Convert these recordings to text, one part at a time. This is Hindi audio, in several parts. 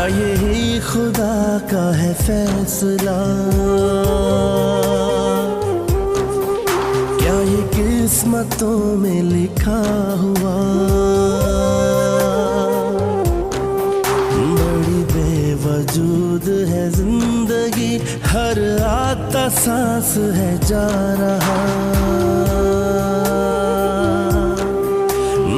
क्या यही खुदा का है फैसला, क्या ये किस्मतों में लिखा हुआ। बड़ी बेवजूद है जिंदगी, हर आता सांस है जा रहा।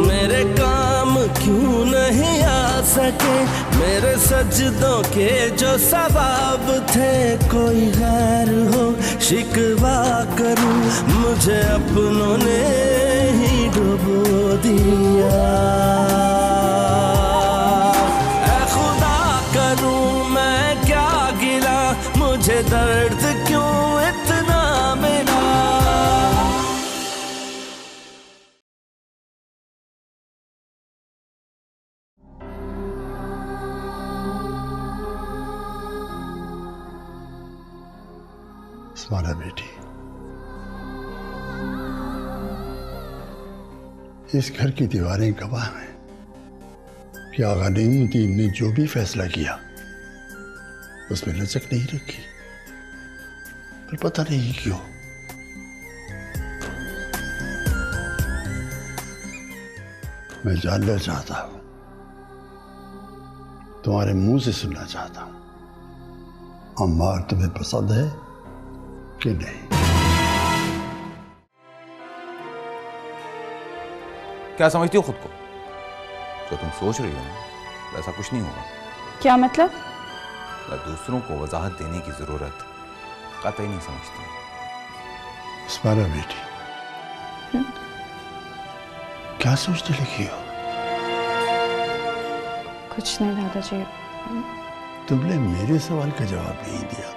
मेरे काम क्यों नहीं आ सके, मेरे सजदों के जो सवाब थे। कोई गैर हो शिकवा करूं, मुझे अपनों ने ही डुबो दिया। ऐ खुदा करूं मैं क्या गिला, मुझे दर्द क्यों इतना मिला। अस्मारा बेटी, इस घर की दीवारें गवाह हैं कि आगा नईमुद्दीन ने जो भी फैसला किया उसमें लचक नहीं रखी, पर पता नहीं क्यों मैं जानना चाहता हूं, तुम्हारे मुंह से सुनना चाहता हूं, अम्मार तुम्हें पसंद है कि नहीं? क्या समझती हो खुद को? जो तुम सोच रही हो ना वैसा कुछ नहीं होगा। क्या मतलब? मैं दूसरों को वजाहत देने की जरूरत कतई नहीं समझती। अस्मारा बेटी, क्या सोचने लगी हो? कुछ नहीं दादाजी। तुमने मेरे सवाल का जवाब नहीं दिया।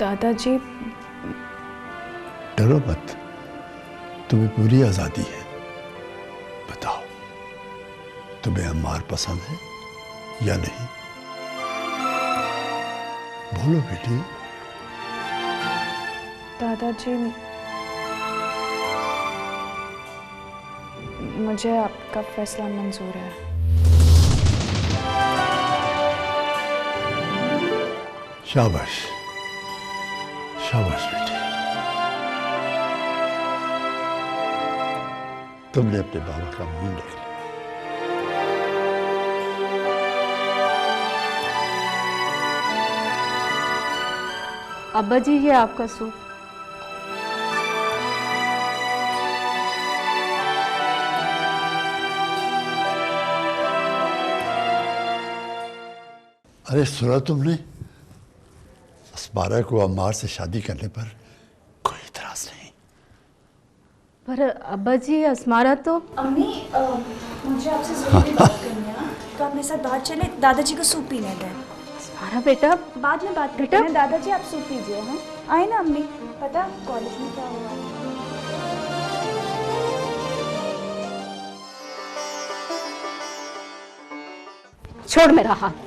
दादाजी डरो मत, तुम्हें पूरी आजादी है। बताओ, तुम्हें अम्मार पसंद है या नहीं? बोलो बेटी। दादाजी, मुझे आपका फैसला मंजूर है। शाबाश शाबाश बेटी, तुमने अपने बाबा का मुंह देख लिया। अब्बा जी, ये आपका सूप। अरे सुना तुमने? अस्मारा को अम्मार से शादी करने पर कोई इतराज नहीं। पर अब्बा जी, अस्मारा तो। अम्मी, मुझे आपसे जरूरी बात करनी है, तो आप मेरे साथ बाहर चले, दादाजी को सूप पीने दें। अस्मारा बेटा, बाद में बात करते हैं। दादाजी आप सूप पीजिए। हाँ आए ना अम्मी। पता कॉलेज में क्या हुआ? छोड़ मेरा हाथ।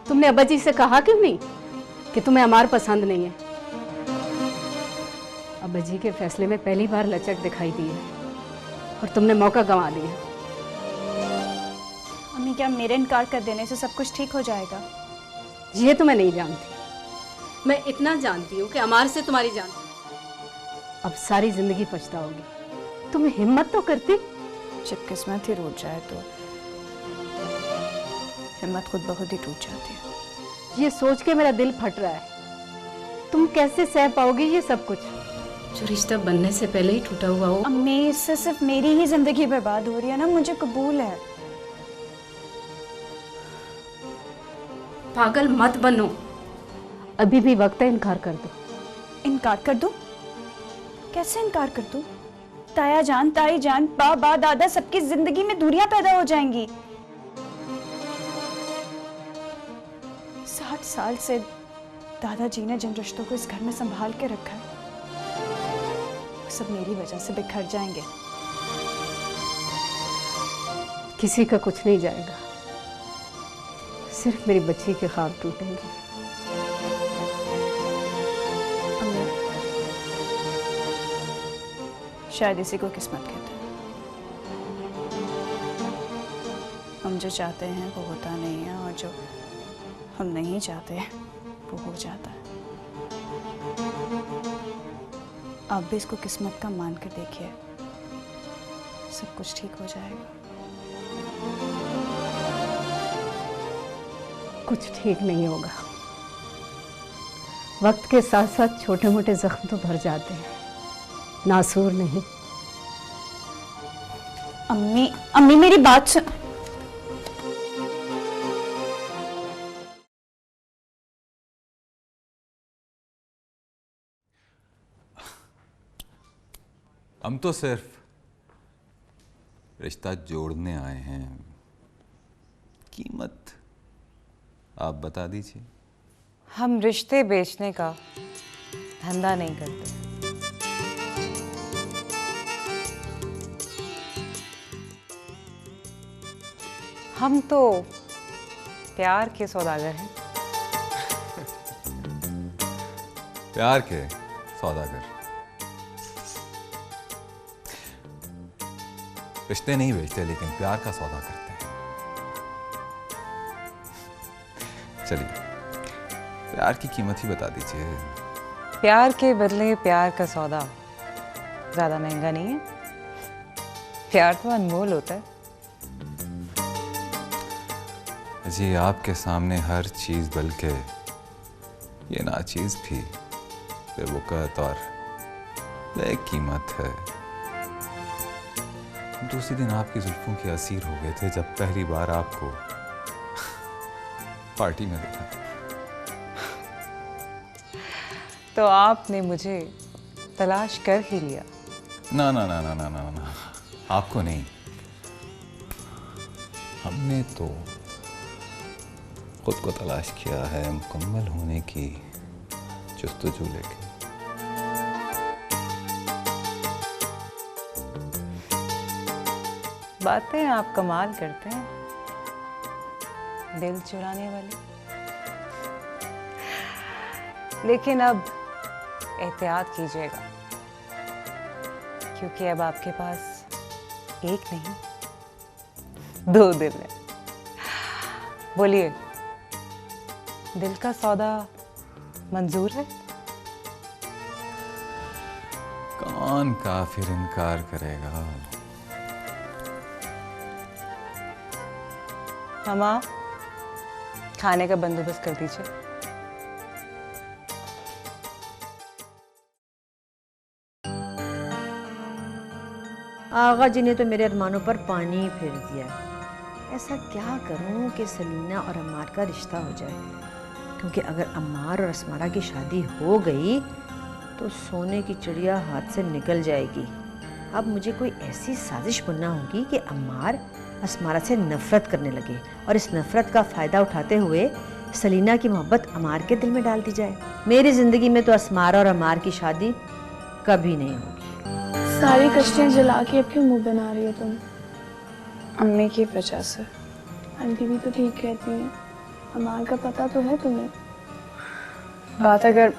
तुमने अब्बा जी से कहा क्यों नहीं कि तुम्हें अमार पसंद नहीं है? अब्बा जी के फैसले में पहली बार लचक दिखाई दी है और तुमने मौका गंवा दिया। अम्मी, क्या मेरे इनकार कर देने से सब कुछ ठीक हो जाएगा? ये तो मैं नहीं जानती। मैं इतना जानती हूँ कि अमार से तुम्हारी जान अब सारी जिंदगी पछताओगी। तुम हिम्मत तो करती। जब किस्मत ही रूठ जाए तो हिम्मत खुद ब खुद ही टूट जाती है। ये सोच के मेरा दिल फट रहा है, तुम कैसे सह पाओगी ये सब कुछ जो रिश्ता बनने से पहले ही टूटा हुआ हो। अम्मी, इससे सिर्फ मेरी ही जिंदगी बर्बाद हो रही है ना, मुझे कबूल है। पागल मत बनो, अभी भी वक्त है, इनकार कर दो। इनकार कर दूं? कैसे इनकार कर दूं? ताया जान, ताई जान, बाबा, दादा, सबकी जिंदगी में दूरियां पैदा हो जाएंगी। 60 साल से दादाजी ने जिन रिश्तों को इस घर में संभाल के रखा है, वो सब मेरी वजह से बिखर जाएंगे। किसी का कुछ नहीं जाएगा, सिर्फ मेरी बच्ची के ख्वाब टूटेंगे। शायद इसी को किस्मत कहते हैं। हम जो चाहते हैं वो होता नहीं है, और जो हम नहीं चाहते वो हो जाता है। आप भी इसको किस्मत का मान कर देखिए, सब कुछ ठीक हो जाएगा। कुछ ठीक नहीं होगा। वक्त के साथ साथ छोटे मोटे जख्म तो भर जाते हैं, नासूर नहीं। अम्मी, अम्मी मेरी बात सुन। हम तो सिर्फ रिश्ता जोड़ने आए हैं, कीमत आप बता दीजिए। हम रिश्ते बेचने का धंधा नहीं करते। हम तो प्यार के सौदागर हैं। प्यार के सौदागर। रिश्ते नहीं बेचते, लेकिन प्यार का सौदा करते हैं। चलिए, प्यार की कीमत ही बता दीजिए। प्यार के बदले प्यार का सौदा ज्यादा महंगा नहीं है। प्यार तो अनमोल होता है। जी, आपके सामने हर चीज, बल्कि ये नाचीज भी बेवकत और बेकीमत है। दूसरे दिन आपकी जुल्फों के असीर हो गए थे जब पहली बार आपको पार्टी में देखा। तो आपने मुझे तलाश कर ही लिया। ना ना ना ना ना ना ना, आपको नहीं, हमने तो खुद को तलाश किया है, मुकम्मल होने की जुस्तजू लेके। बातें आप कमाल करते हैं, दिल चुराने वाली। लेकिन अब एहतियात कीजिएगा, क्योंकि अब आपके पास एक नहीं 2 दिल है। बोलिए, दिल का सौदा मंजूर है? कौन काफिर इनकार करेगा। मामा, खाने का बंदोबस्त कर दीजिए। आगा जी ने तो मेरे अरमानों पर पानी फेर दिया है। ऐसा क्या करूं कि सलीना और अम्मार का रिश्ता हो जाए, क्योंकि अगर अम्मार और अस्मारा की शादी हो गई तो सोने की चिड़िया हाथ से निकल जाएगी। अब मुझे कोई ऐसी साजिश बुनना होगी कि अम्मार अस्मारा से नफ़रत करने लगे, और इस नफ़रत का फ़ायदा उठाते हुए सलीना की मोहब्बत अम्मार के दिल में डाल दी जाए। मेरी ज़िंदगी में तो अस्मारा और अम्मार की शादी कभी नहीं होगी। सारी कश्तियाँ जला के अब क्यों मुंह बना रही हो तुम? अम्मी की वजह से। आंटी भी तो ठीक कहती हैं, अमार का पता तो है तुम्हें। बात अगर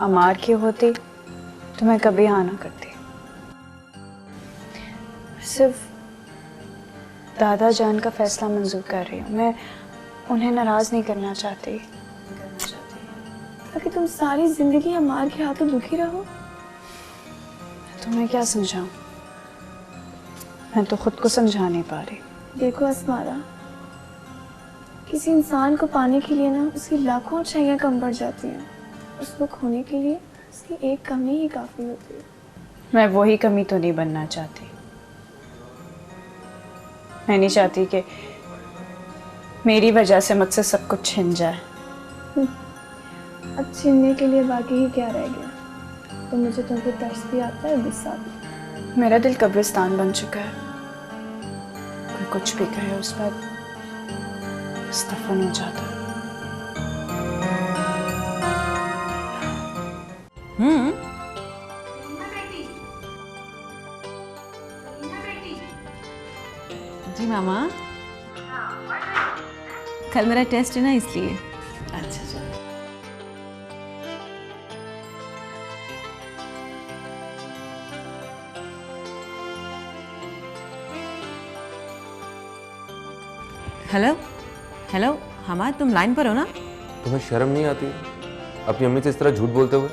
अमार की होती तो मैं कभी हाँ ना करती। सिर्फ दादा जान का फैसला मंजूर कर रही हूँ। मैं उन्हें नाराज नहीं करना चाहती, ताकि तुम सारी जिंदगी अमार के हाथों दुखी रहो। तुम्हें क्या समझाऊं? मैं तो खुद को समझा नहीं पा रही। देखो अस्मारा, किसी इंसान को पाने के लिए ना उसकी लाखों अच्छाइयाँ कम पड़ जाती हैं। उसको खोने के लिए उसकी एक कमी ही काफी होती है। मैं वही कमी तो नहीं बनना चाहती। मैं नहीं चाहती कि मेरी वजह से मुझसे सब कुछ छिन जाए। अब छीनने के लिए बाकी ही क्या रह गया? तो मुझे तुम पे तरस भी आता है, गुस्सा भी। मेरा दिल कब्रिस्तान बन चुका है। कोई कुछ भी कहे उस पर दफन हो जाता है। जी मामा, कल मेरा टेस्ट है ना, इसलिए। अच्छा चलो। हेलो हेलो हमाद, तुम लाइन पर हो ना? तुम्हें शर्म नहीं आती अपनी अम्मी से इस तरह झूठ बोलते हुए?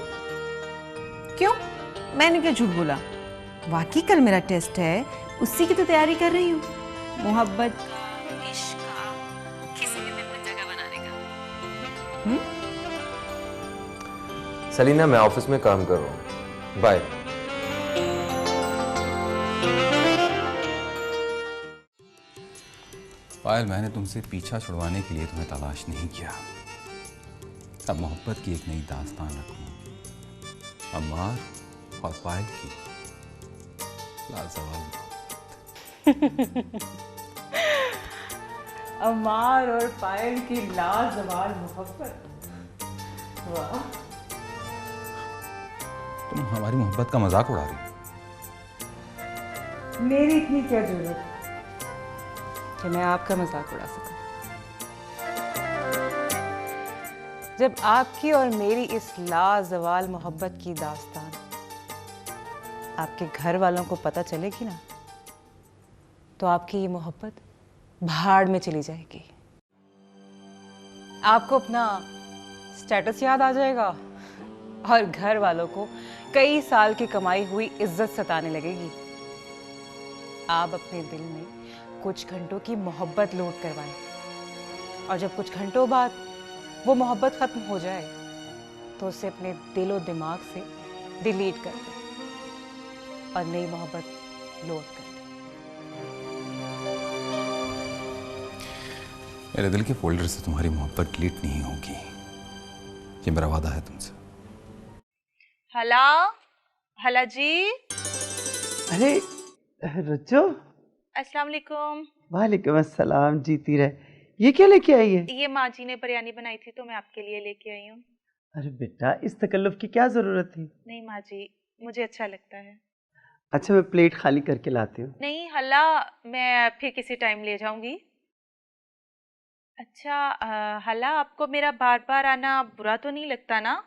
क्यों? मैंने क्या झूठ बोला? वाकई कल मेरा टेस्ट है, उसी की तो तैयारी कर रही हूँ। मोहब्बत का, इश्क का, किसी के दिल में जगह बनाने का। सलीना, मैं ऑफिस में काम कर रहा हूँ, बाय। पायल, मैंने तुमसे पीछा छुड़वाने के लिए तुम्हें तलाश नहीं किया। अब मोहब्बत की एक नई दास्तान रखूं, अम्मार और पायल की लाजवाब अम्मार और पायल की लाजवाब मोहब्बत। वाह, तुम हमारी मोहब्बत का मजाक उड़ा रही हो। मेरी इतनी क्या जरूरत कि मैं आपका मजाक उड़ा सकूं। जब आपकी और मेरी इस लाजवाल मोहब्बत की दास्तान आपके घर वालों को पता चलेगी ना, तो आपकी ये मोहब्बत भाड़ में चली जाएगी। आपको अपना स्टेटस याद आ जाएगा और घर वालों को कई साल की कमाई हुई इज्जत सताने लगेगी। आप अपने दिल में कुछ घंटों की मोहब्बत लोड करवाएं और जब कुछ घंटों बाद वो मोहब्बत खत्म हो जाए तो उसे अपने दिल और दिमाग से डिलीट कर दें और नई मोहब्बत लोड कर दें। मेरे दिल के फोल्डर से तुम्हारी मोहब्बत डिलीट नहीं होगी, ये मेरा वादा है तुमसे। हला हला जी। अरे रुचो। अस्सलाम वालेकुम। वालेकुम अस्सलाम, जीती रहे। ये क्या लेके आई है? ये माँ जी ने बिरयानी बनाई थी तो मैं आपके लिए लेके आई हूँ। अरे बेटा, इस तकल्लुफ की क्या जरूरत थी? नहीं माँ जी, मुझे अच्छा लगता है। अच्छा, मैं प्लेट खाली करके लाती हूँ। नहीं हला, मैं फिर किसी टाइम ले जाऊंगी। अच्छा हला, आपको मेरा बार बार आना बुरा तो नहीं लगता ना?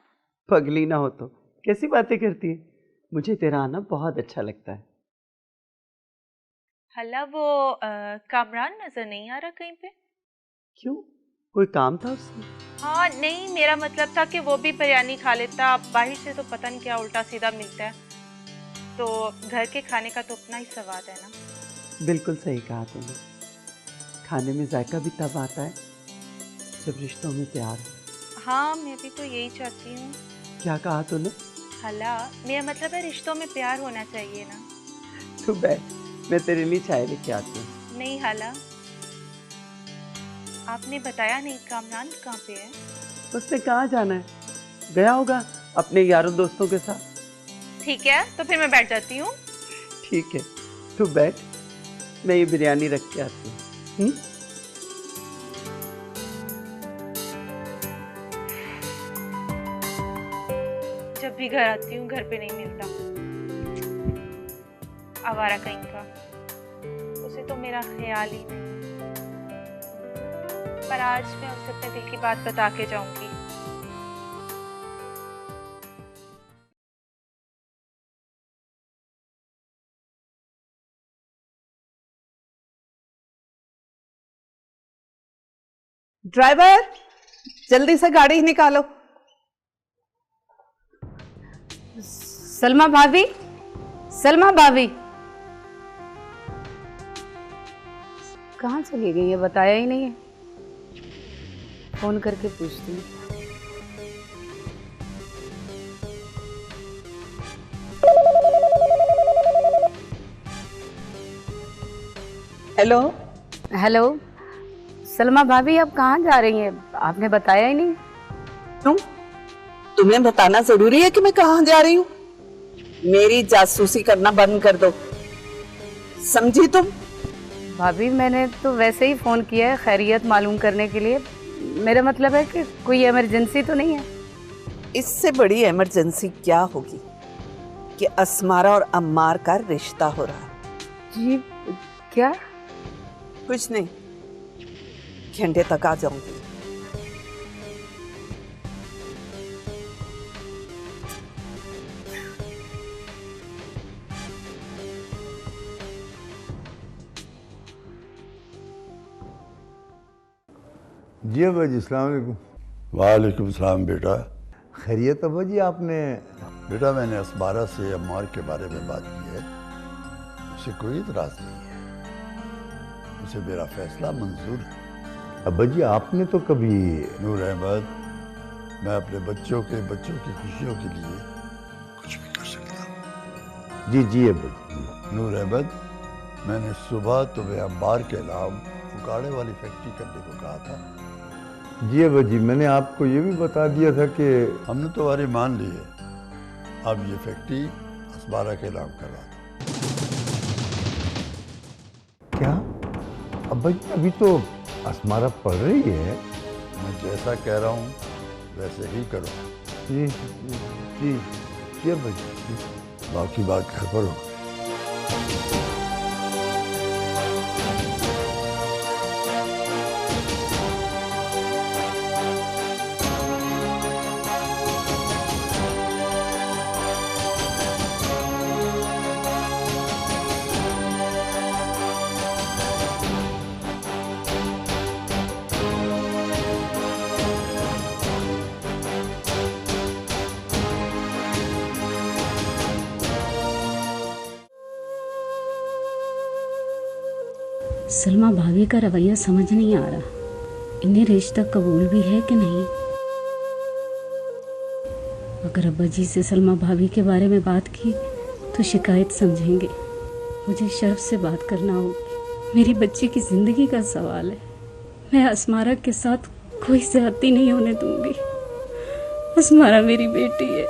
पगली ना हो तो कैसी बातें करती है? मुझे तेरा आना बहुत अच्छा लगता है। हला, वो कामरान नजर नहीं आ रहा कहीं पे? क्यों, कोई काम था उससे? हाँ नहीं, मेरा मतलब था कि वो भी बिरयानी खा लेता। बाहर से तो पता नहीं क्या उल्टा सीधा मिलता है, तो घर के खाने का तो अपना ही स्वाद है ना। बिल्कुल सही कहा तुमने। खाने में जायका भी तब आता है जब रिश्तों में प्यार हो। हाँ, मैं भी तो यही चाहती हूँ। क्या कहा तूने? हला, मेरा मतलब है रिश्तों में प्यार होना चाहिए ना। तू बैठ, मैं तेरे लिए चाय लेके आती हूँ। नहीं हला, आपने बताया नहीं कामरान कहाँ पे है? उसने कहाँ जाना है, गया होगा अपने यारों दोस्तों के साथ। ठीक है, तो फिर मैं बैठ जाती हूँ। ठीक है, तू बैठ, मैं ये बिरयानी रख के आती हूँ। जब भी घर आती हूँ घर पे नहीं मिलता, आवारा कहीं का। उसे तो मेरा ख्याल ही नहीं, पर आज मैं उसे अपने दिल की बात बता के जाऊंगी। ड्राइवर, जल्दी से गाड़ी निकालो। सलमा भाभी, सलमा भाभी कहाँ चली गई है? बताया ही नहीं है। फोन करके पूछती हूँ। हेलो हेलो, सलमा भाभी आप कहाँ जा रही हैं? आपने बताया ही नहीं। क्यों, तुम्हें बताना जरूरी है कि मैं कहाँ जा रही हूँ? मेरी जासूसी करना बंद कर दो, समझी तुम? भाभी मैंने तो वैसे ही फोन किया है खैरियत मालूम करने के लिए। मेरा मतलब है कि कोई इमरजेंसी तो नहीं है? इससे बड़ी इमरजेंसी क्या होगी कि असमारा और अम्मार का रिश्ता हो रहा है। जी क्या? कुछ नहीं, घंटे तक आ जाऊंगी। जी अब्बा जी, अस्सलाम वालेकुम। वालेकुम सलाम बेटा। खैरियत अब्बा जी? आपने बेटा मैंने असमारा से अम्मार के बारे में बात की है, उसे कोई इतराज़ नहीं है, उसे मेरा फैसला मंजूर है। अब्बा जी आपने तो कभी नूर अहमद, मैं अपने बच्चों की खुशियों के लिए कुछ भी कर सकता हूँ। जी जी अब्बा जी। नूर अहमद, मैंने सुबह तुम्हें अम्बार के नाम उकाड़े वाली फैक्ट्री करने को कहा था। जी अब्बा जी, मैंने आपको ये भी बता दिया था कि हमने तुम्हारी मान ली है। अब ये फैक्ट्री असमारा के नाम करवा दो। क्या अब्बा जी, अभी तो असमारा पढ़ रही है। मैं जैसा कह रहा हूँ वैसे ही करो। जी जी जी अब्बा जी। बाकी बात घर पर हो। सलमा भाभी का रवैया समझ नहीं आ रहा। इन्हें रिश्ता कबूल भी है कि नहीं? अगर अब्बा जी से सलमा भाभी के बारे में बात की तो शिकायत समझेंगे। मुझे शर्फ से बात करना होगी। मेरी बच्ची की जिंदगी का सवाल है। मैं असमारा के साथ कोई ज्यादती नहीं होने दूंगी। असमारा मेरी बेटी है,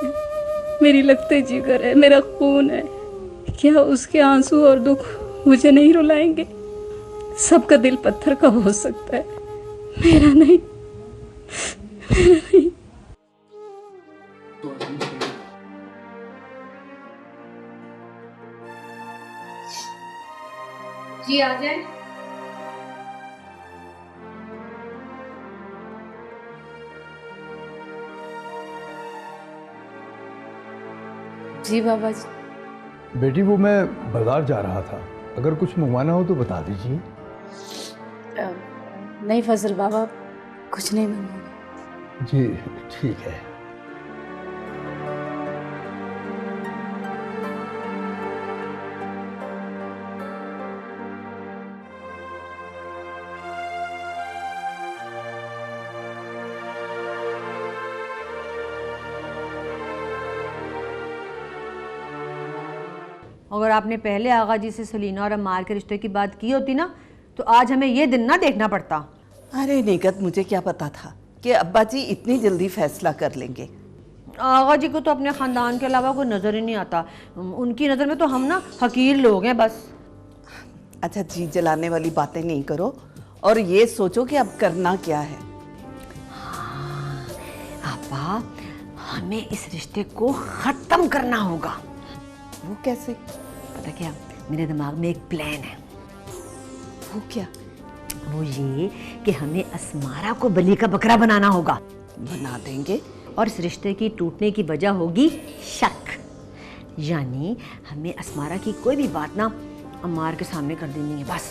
मेरी लगते जिगर है, मेरा खून है। क्या उसके आंसू और दुख मुझे नहीं रुलाएंगे? सबका दिल पत्थर का हो सकता है, मेरा नहीं, मेरा नहीं। जी आ जाए। जी बाबा जी। बेटी वो मैं बाजार जा रहा था, अगर कुछ मंगवाना हो तो बता दीजिए। नहीं फजल बाबा, कुछ नहीं मंगवाना। जी ठीक है। अगर आपने पहले आगा जी से सलीना और अम्मार के रिश्ते की बात की होती ना, तो आज हमें ये दिन ना देखना पड़ता। अरे निगत, मुझे क्या पता था कि अब्बा जी इतनी जल्दी फैसला कर लेंगे। आगा जी को तो अपने ख़ानदान के अलावा कोई नज़र ही नहीं आता। उनकी नज़र में तो हम ना हकीर लोग हैं बस। अच्छा, जी जलाने वाली बातें नहीं करो और ये सोचो कि अब करना क्या है। अब्बा, हमें इस रिश्ते को ख़त्म करना होगा। वो कैसे? पता क्या, मेरे दिमाग में एक प्लान है। वो क्या? वो ये कि हमें असमारा को बलि का बकरा बनाना होगा। बना देंगे। और इस रिश्ते की टूटने की वजह होगी शक। यानी हमें असमारा की कोई भी बात ना अम्मार के सामने कर देनी है बस।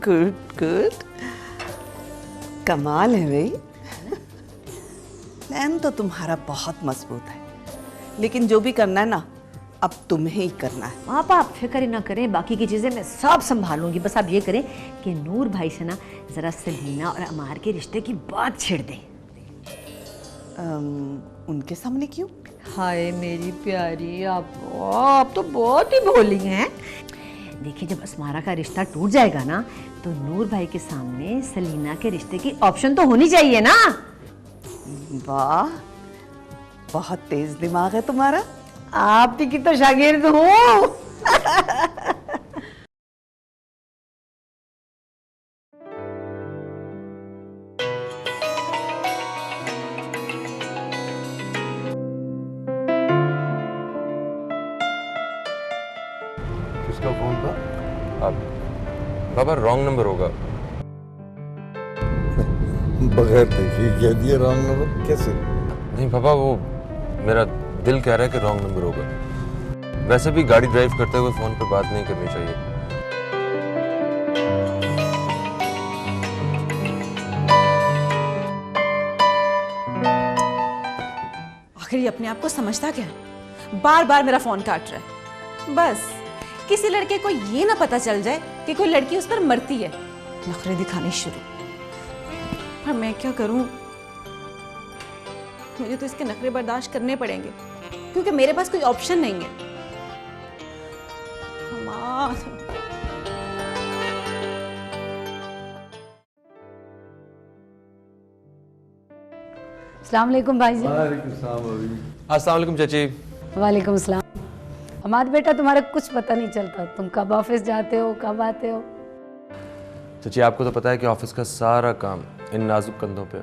गुड गुड, कमाल है भाई। प्लान तो तुम्हारा बहुत मजबूत है, लेकिन जो भी करना है ना, अब तुम्हें ही करना है। आप फिक्र ही ना करें, बाकी की चीज़ें मैं सब संभालूंगी। बस आप ये करें कि नूर भाई से ना ज़रा सलीना और अमार के रिश्ते की बात छेड़ दें। उनके सामने क्यों? हाय मेरी प्यारी, आप तो बहुत ही भोली हैं। देखिए, जब असमारा का रिश्ता टूट जाएगा ना, तो नूर भाई के सामने सलीना के रिश्ते की ऑप्शन तो होनी चाहिए ना। वाह, बहुत तेज दिमाग है तुम्हारा। आपकी तो शागिर्द हूँ। किसका फोन था? बाबा रॉन्ग नंबर होगा। बगैर देखे कह दिया रॉन्ग नंबर? कैसे? नहीं पापा, वो मेरा दिल कह रहा है कि रॉन्ग नंबर होगा। वैसे भी गाड़ी ड्राइव करते हुए फोन पर बात नहीं करनी चाहिए। आखिर ये अपने आप को समझता क्या है? बार बार मेरा फोन काट रहा है। बस किसी लड़के को ये ना पता चल जाए कि कोई लड़की उस पर मरती है, नखरे दिखाने शुरू। पर मैं क्या करूं? मुझे तो इसके नखरे बर्दाश्त करने पड़ेंगे क्योंकि मेरे पास कोई ऑप्शन नहीं है। अस्सलाम वालेकुम भाईजान। अस्सलाम वालेकुम चाची। वालेकुम सलाम। हमाद बेटा, तुम्हारा कुछ पता नहीं चलता, तुम कब ऑफिस जाते हो, कब आते हो। चाची आपको तो पता है कि ऑफिस का सारा काम इन नाजुक कंधों पे,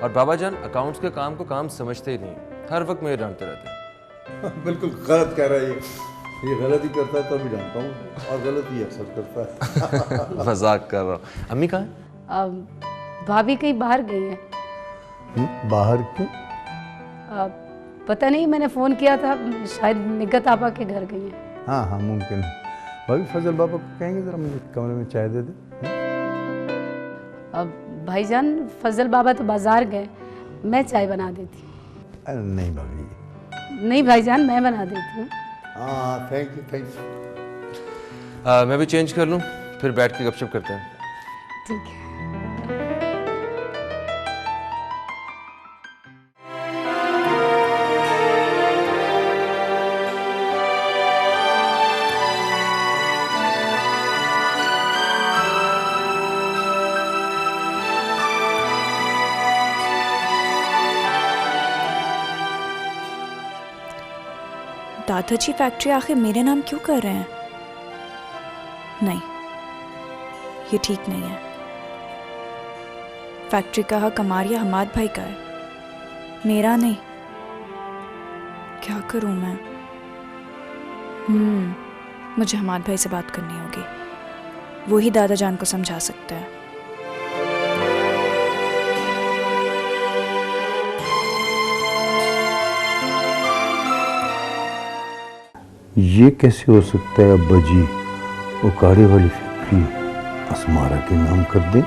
और बाबा जान अकाउंट्स के काम को काम समझते ही नहीं, हर वक्त मुझे डांटते रहते हैं। बिल्कुल गलत कह रहा है ये गलत ही करता है तो भी जानता हूँ, और गलत ही अक्सर करता है। मजाक कर रहा हूँ। अम्मी कहाँ है? भाभी कहीं बाहर गई है। बाहर क्यों? पता नहीं, मैंने फ़ोन किया था, शायद निगत आपा के घर गई है। हाँ हाँ मुमकिन है। भाभी फजल बाबा को कहेंगे ज़रा मुझे कमरे में चाय दे दे। अब भाईजान, फजल बाबा तो बाजार गए, मैं चाय बना देती। अरे नहीं भाभी। नहीं भाईजान, मैं बना देती हूँ। हाँ थैंक यू। मैं भी चेंज कर लूँ, फिर बैठ के गपशप करते हैं। ठीक है। दादाजी फैक्ट्री आखिर मेरे नाम क्यों कर रहे हैं? नहीं, ये ठीक नहीं है। फैक्ट्री का हक हमारे हमाद भाई का है, मेरा नहीं। क्या करूं मैं? मुझे हमाद भाई से बात करनी होगी, वो ही दादा जान को समझा सकता है। ये कैसे हो सकता है अब्बा जी वो काढ़े वाली फैक्ट्री असमारा के नाम कर दें?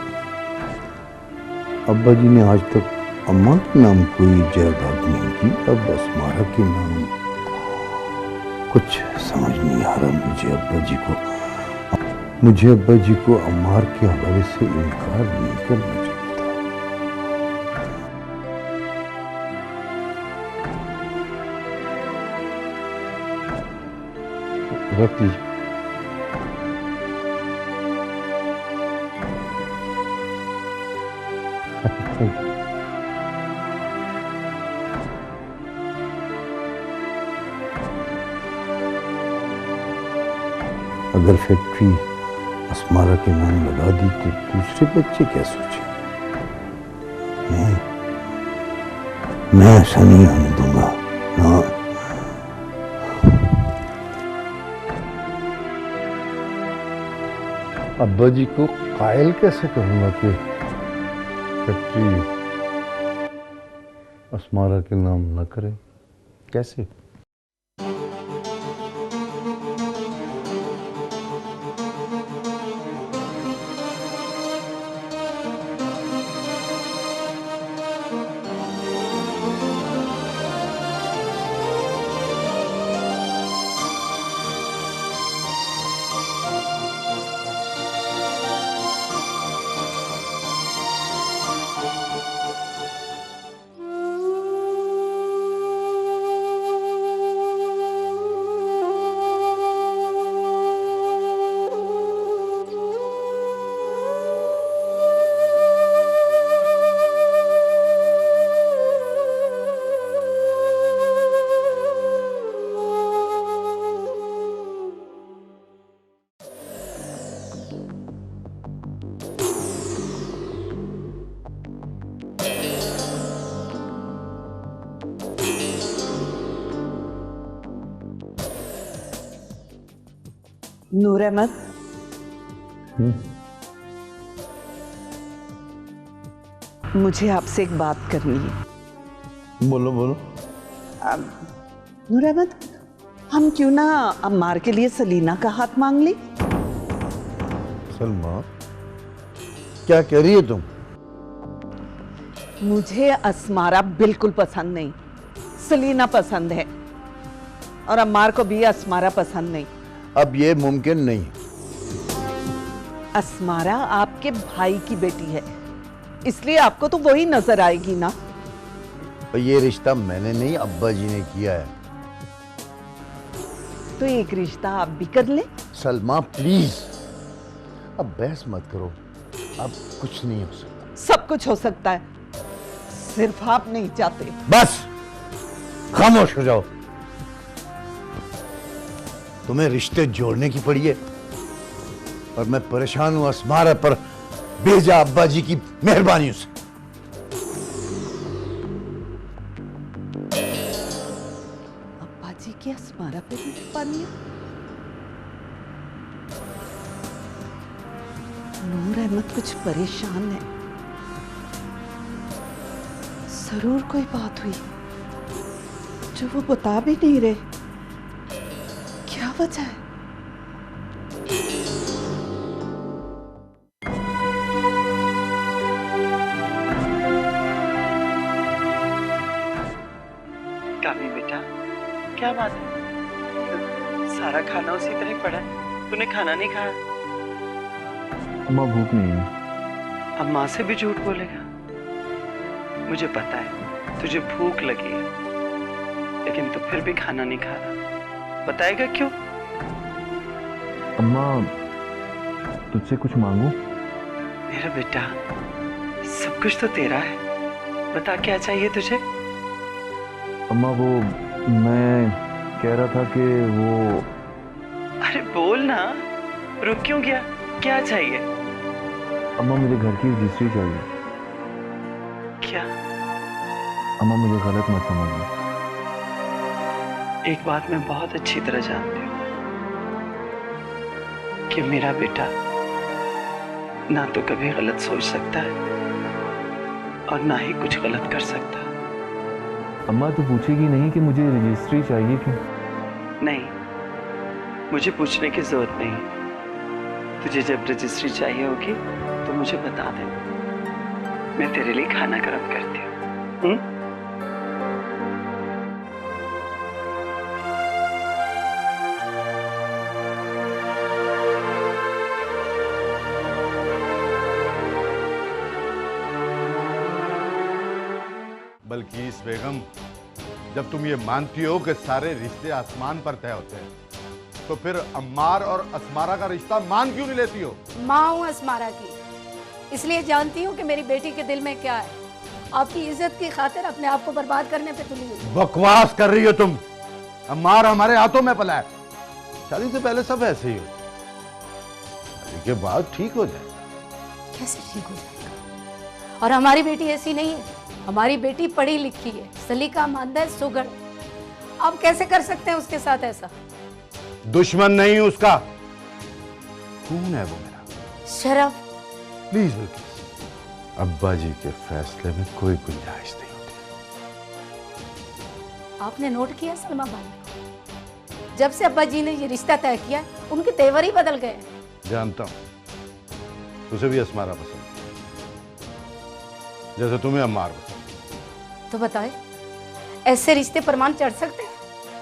अब्बा जी ने आज तक अम्मा के नाम कोई जायदाद नहीं की, अब असमारा के नाम। कुछ समझ नहीं आ रहा मुझे अब्बा जी को अम्मार के हवाले से इनकार नहीं करना चाहिए। रख लीजिए। अगर फैक्ट्री असमारा के नाम लगा दी तो दूसरे बच्चे क्या सोचेंगे? मैं ऐसा नहीं होने दूंगा ना। अब्बा जी को कायल कैसे करूंगा कि फैक्ट्री असमारा के नाम न करे? कैसे? नूर अहमद, मुझे आपसे एक बात करनी है। बोलो बोलो। नूर अहमद, हम क्यों ना अम्मार के लिए सलीना का हाथ मांग ली? सलमा, क्या कह रही है तुम? मुझे अस्मारा बिल्कुल पसंद नहीं, सलीना पसंद है, और अम्मार को भी अस्मारा पसंद नहीं। अब ये मुमकिन नहीं। अस्मारा आपके भाई की बेटी है, इसलिए आपको तो वही नजर आएगी ना। और ये रिश्ता मैंने नहीं, अब्बा जी ने किया है। तो एक रिश्ता आप भी कर ले। सलमा प्लीज, अब बहस मत करो। अब कुछ नहीं हो सकता। सब कुछ हो सकता है, सिर्फ आप नहीं चाहते। बस खामोश हो जाओ। तुम्हें रिश्ते जोड़ने की पड़ी है, और मैं परेशान हूं अस्मारा पर भेजा अब्बा जी की मेहरबानियों से। अब्बा जी की अस्मारा पे मेहरबानी। नूर अहमद कुछ परेशान है, जरूर कोई बात हुई जो वो बता भी नहीं रहे। क्या वजह है? कामी बेटा, क्या बात है? सारा खाना उसी तरह पड़ा है, तूने खाना नहीं खाया? अम्मा भूख नहीं है। अब माँ से भी झूठ बोलेगा? मुझे पता है तुझे भूख लगी है, लेकिन तू फिर भी खाना नहीं खा रहा। बताएगा क्यों? अम्मा, तुझसे कुछ मांगू? मेरा बेटा, सब कुछ तो तेरा है, बता क्या चाहिए तुझे? अम्मा वो मैं कह रहा था कि वो। अरे बोल ना, रुक क्यों गया? क्या चाहिए? अम्मा मुझे घर की रजिस्ट्री चाहिए। क्या? अम्मा मुझे गलत मत समझना। एक बात मैं बहुत अच्छी तरह जानती हूँ कि मेरा बेटा ना तो कभी गलत सोच सकता है और ना ही कुछ गलत कर सकता। अम्मा तो पूछेगी नहीं कि मुझे रजिस्ट्री चाहिए क्यों? नहीं, मुझे पूछने की जरूरत नहीं। तुझे जब रजिस्ट्री चाहिए होगी तो मुझे बता देना, मैं तेरे लिए खाना गर्म करती हूँ। बल्कि इस बेगम, जब तुम ये मानती हो कि सारे रिश्ते आसमान पर तय होते हैं, तो फिर अम्मार और अस्मारा का रिश्ता मान क्यों नहीं लेती हो? माँ हूँ अस्मारा की, इसलिए जानती हूँ कि मेरी बेटी के दिल में क्या है। आपकी इज्जत की खातिर अपने आप को बर्बाद करने पे तुली हुई। बकवास कर रही हो तुम। अम्मार हमारे हाथों में पला है। शादी से पहले सब ऐसे ही हो, शादी के बाद ठीक हो जाए। कैसे ठीक हो जाएगा? और हमारी बेटी ऐसी नहीं है, हमारी बेटी पढ़ी लिखी है, सलीका मंद है, सुगड़। आप कैसे कर सकते हैं उसके साथ ऐसा? दुश्मन नहीं उसका, खून है वो मेरा। शरफ। प्लीज बिल्किस, अब्बा जी के फैसले में कोई गुंजाइश नहीं होती। आपने नोट किया सलमा भाई, जब से अब्बा जी ने ये रिश्ता तय किया उनके तेवर ही बदल गए। जानता हूं, तुझे भी अस्मारा पसंद जैसे तुम्हें अम्मार पसंद। तो बताए, ऐसे रिश्ते परमान चढ़ सकते हैं?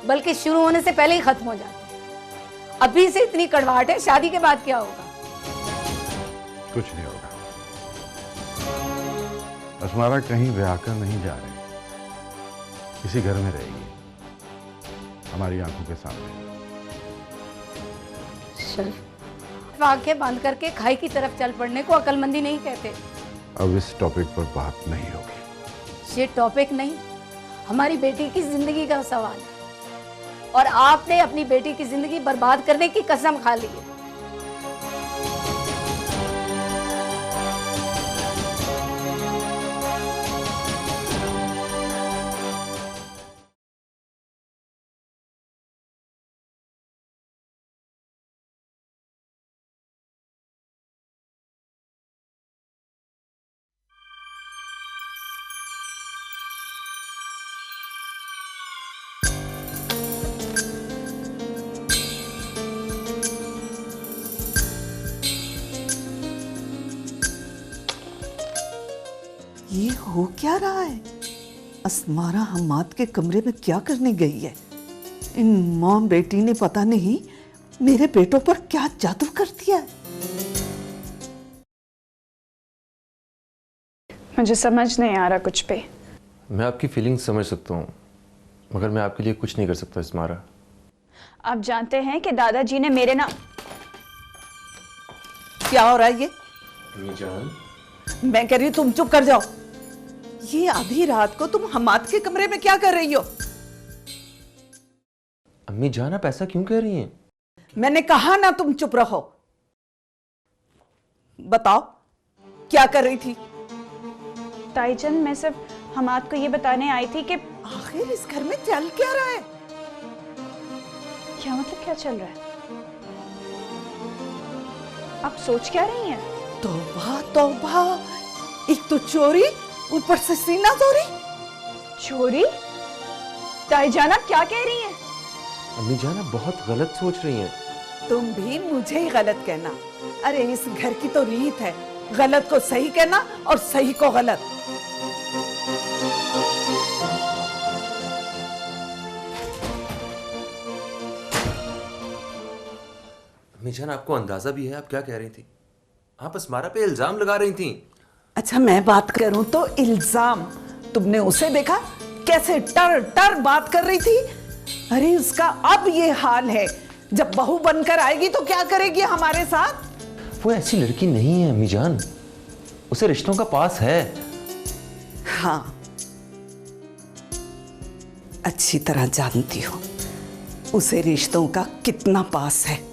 बल्कि शुरू होने से पहले ही खत्म हो जाते हैं। अभी से इतनी कड़वाहट है, शादी के बाद क्या होगा? कुछ नहीं होगा। अस्मारा कहीं ब्याह कर नहीं जा रही, इसी घर में रहेगी, हमारी आंखों के सामने। शर्फ, आंखें बंद करके खाई की तरफ चल पड़ने को अकलमंदी नहीं कहते। अब इस टॉपिक पर बात नहीं होगी। ये टॉपिक नहीं, हमारी बेटी की जिंदगी का सवाल है, और आपने अपनी बेटी की जिंदगी बर्बाद करने की कसम खा ली है। हो क्या रहा है? अस्मारा हम्माद के कमरे में क्या करने गई है? इन माँ बेटी ने पता नहीं मेरे बेटों पर क्या जादू कर दिया है। मुझे समझ नहीं आ रहा कुछ पे। मैं आपकी फीलिंग्स समझ सकता हूँ, मगर मैं आपके लिए कुछ नहीं कर सकता अस्मारा। आप जानते हैं कि दादाजी ने मेरे नाम। क्या हो रहा है ये? अम्मी जान, मैं कह रही हूँ तुम चुप कर जाओ। ये आधी रात को तुम हम्माद के कमरे में क्या कर रही हो? अम्मी जान आप ऐसा क्यों कह रही हैं? मैंने कहा ना तुम चुप रहो। बताओ क्या कर रही थी? ताईजान मैं सिर्फ हम्माद को ये बताने आई थी कि आखिर इस घर में चल क्या रहा है? क्या मतलब क्या चल रहा है? आप सोच क्या रही हैं? तौबा तौबा, एक तो चोरी ऊपर से सीना चोरी। चोरी? ताईजान आप क्या कह रही हैं? अम्मी जान आप बहुत गलत सोच रही हैं। तुम भी मुझे ही गलत कहना। अरे इस घर की तो रीत है गलत को सही कहना और सही को गलत। अम्मी जान आपको अंदाजा भी है आप क्या कह रही थी? आप अस्मारा पे इल्जाम लगा रही थी। अच्छा मैं बात करूं तो इल्जाम? तुमने उसे देखा कैसे टर टर बात कर रही थी? अरे उसका अब ये हाल है, जब बहू बनकर आएगी तो क्या करेगी हमारे साथ? वो ऐसी लड़की नहीं है अम्मी जान, उसे रिश्तों का पास है। हाँ अच्छी तरह जानती हो उसे रिश्तों का कितना पास है।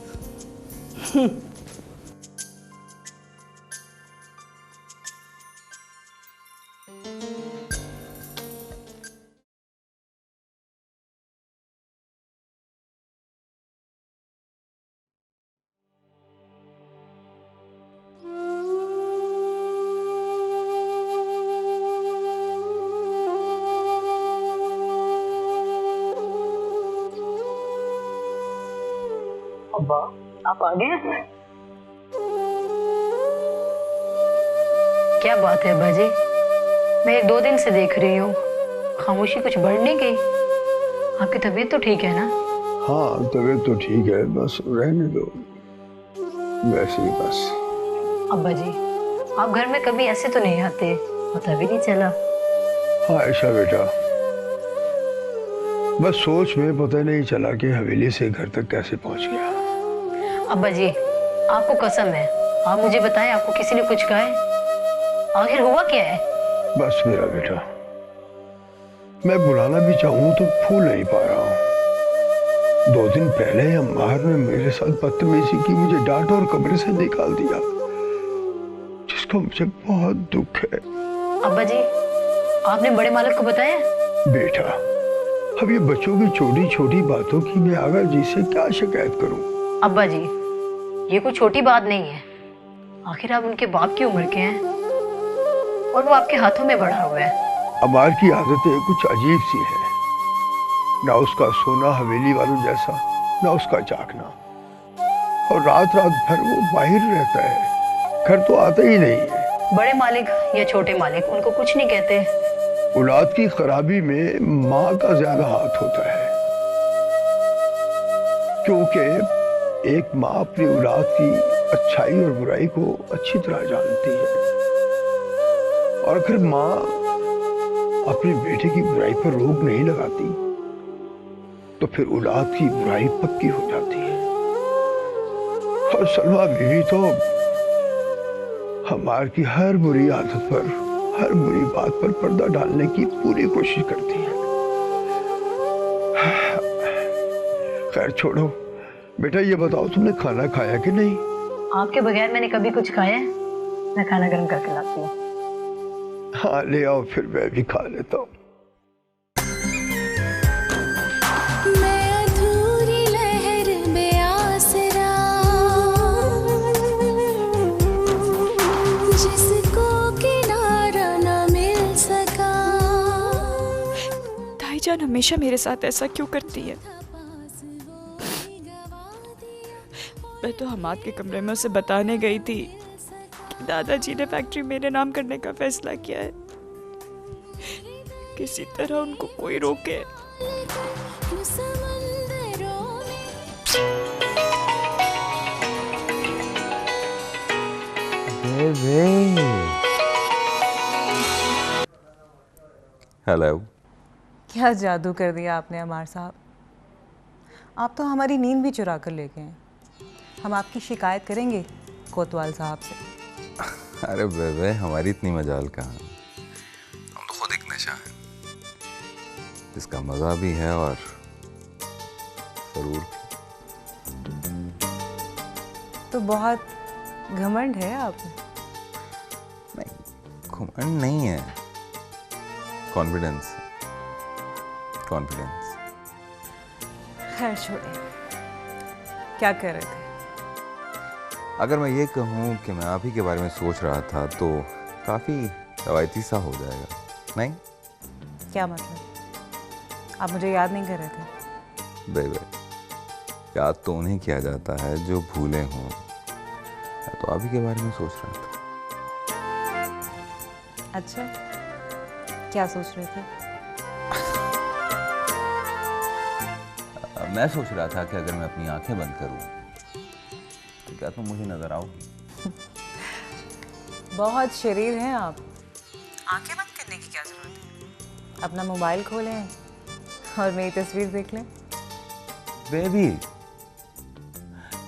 अब्बा आप आ गए? क्या बात है अब्बा जी, मैं 2 दिन से देख रही हूँ खामोशी कुछ बढ़ नहीं गई। आपकी तबीयत तो ठीक है ना? हाँ तबीयत तो ठीक है, बस रहने दो वैसे ही बस। अब्बा जी आप घर में कभी ऐसे तो नहीं आते, पता भी नहीं चला। हाँ आयशा बेटा, बस सोच में पता नहीं चला कि हवेली से घर तक कैसे पहुंच गया। अब्बा जी आपको कसम है, आप मुझे बताएं आपको किसी ने कुछ कहा है? आखिर हुआ क्या है? बस मेरा बेटा, मैं बुलाना भी चाहूँ तो भूल नहीं पा रहा हूँ। 2 दिन पहले अम्मार ने मेरे साथ बदतमीजी की, मुझे डांट और कमरे से निकाल दिया, जिसका मुझे बहुत दुख है। अब्बा जी आपने बड़े मालिक को बताया? बेटा अब ये बच्चों की छोटी छोटी बातों की मैं आगा जी से क्या शिकायत करूं? अब्बा जी ये कोई छोटी बात नहीं है, आखिर आप उनके बाप की उम्र के हैं और वो आपके हाथों में बढ़ा हुआ है। अमार की आदतें कुछ अजीब सी है, ना उसका सोना हवेली वालों जैसा, ना उसका जागना, और रात रात भर वो बाहर रहता है, घर तो आता ही नहीं है। बड़े मालिक या छोटे मालिक उनको कुछ नहीं कहते। औलाद की खराबी में माँ का ज्यादा हाथ होता है, क्योंकि एक माँ अपनी औलाद की अच्छाई और बुराई को अच्छी तरह जानती है, और अगर माँ अपने बेटे की बुराई पर रोक नहीं लगाती तो फिर औलाद की बुराई पक्की हो जाती है। और सलमा बीवी तो हमार की हर बुरी आदत पर, हर बुरी बात पर पर्दा डालने की पूरी कोशिश करती है। खैर छोड़ो बेटा, ये बताओ तुमने खाना खाया कि नहीं? आपके बगैर मैंने कभी कुछ खाया है? मैं खाना गर्म करके लाती हूँ। हाँ ले आओ, फिर मैं भी खा लेता हूँ। जान हमेशा मेरे साथ ऐसा क्यों करती है? मैं तो हम्माद के कमरे में उसे बताने गई थी कि दादाजी ने फैक्ट्री मेरे नाम करने का फैसला किया है, किसी तरह उनको कोई रोके। हेलो। क्या जादू कर दिया आपने अमार साहब। आप तो हमारी नींद भी चुरा कर ले गए हैं। हम आपकी शिकायत करेंगे कोतवाल साहब से। अरे बेबे, हमारी इतनी मजाल कहाँ। हम तो खुद एक नशा है जिसका मजा भी है और जरूर। तो बहुत घमंड है आप में। नहीं, घमंड नहीं है, कॉन्फिडेंस। कॉन्फिडेंस। खैर छोड़िए, क्या कर रहे थे? अगर मैं ये कहूँ कि मैं आप ही के बारे में सोच रहा था तो काफ़ी रवायती सा हो जाएगा, नहीं? क्या मतलब? आप मुझे याद नहीं कर रहे थे? बेबे, याद तो उन्हें किया जाता है जो भूले हों। मैं तो आप ही के बारे में सोच रहा था। अच्छा, क्या सोच रहे थे? मैं सोच रहा था कि अगर मैं अपनी आंखें बंद करूं तो क्या तुम मुझे नजर आओगी? बहुत शरीर हैं आप। आंखें बंद करने की क्या जरूरत है? अपना मोबाइल खोलें और मेरी तस्वीर देख लें। बेबी,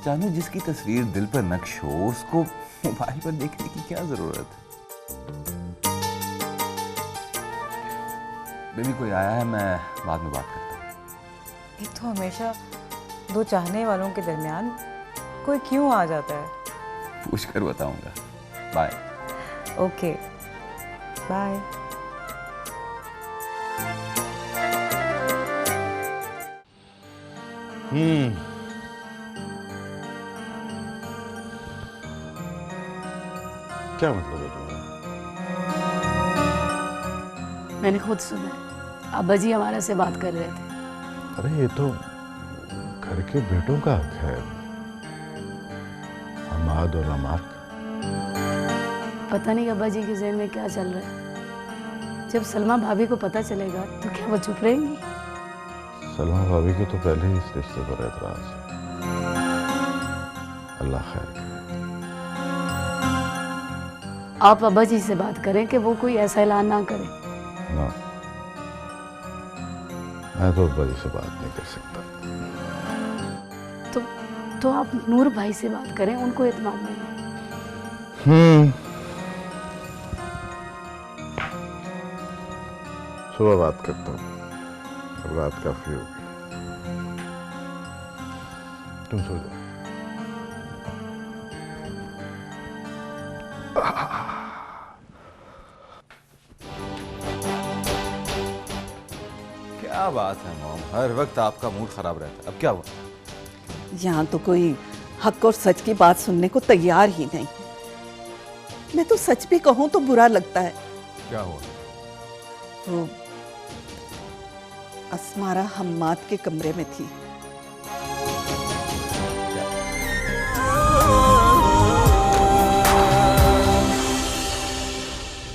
जानू जिसकी तस्वीर दिल पर नक्श हो उसको मोबाइल पर देखने की क्या जरूरत है? बेबी, कोई आया है, मैं बाद में बात करता हूँ। एक तो हमेशा दो चाहने वालों के दरमियान कोई क्यों आ जाता है? पूछ कर बताऊंगा। बाय। Okay, bye. क्या मतलब है तुम्हारा? मैंने खुद सुना है, अब्बा जी हमारे से बात कर रहे थे। अरे ये तो घर के बेटों का हक है, हमाद और अमार का। पता नहीं अब्बा जी के ज़हन में क्या चल रहा है। जब सलमा भाभी को पता चलेगा तो क्या वो चुप रहेंगी? सलमा भाभी को तो पहले ही इस रिश्ते पर एतराज है। अल्लाह खैर करे। आप अब्बा जी से बात करें कि वो कोई ऐसा ऐलान ना करें। ना, मैं तो अब्बा जी से बात नहीं कर सकता। तो आप नूर भाई से बात करें, उनको इत्मीनान दें। सुबह बात करता हूँ, अब रात काफी होगी। तुम सो जाओ। क्या बात है मॉम, हर वक्त आपका मूड खराब रहता है। अब क्या हुआ? यहाँ तो कोई हक और सच की बात सुनने को तैयार ही नहीं। मैं तो सच भी कहूँ तो बुरा लगता है। क्या हुआ? वो अस्मारा हम्माद के कमरे में थी।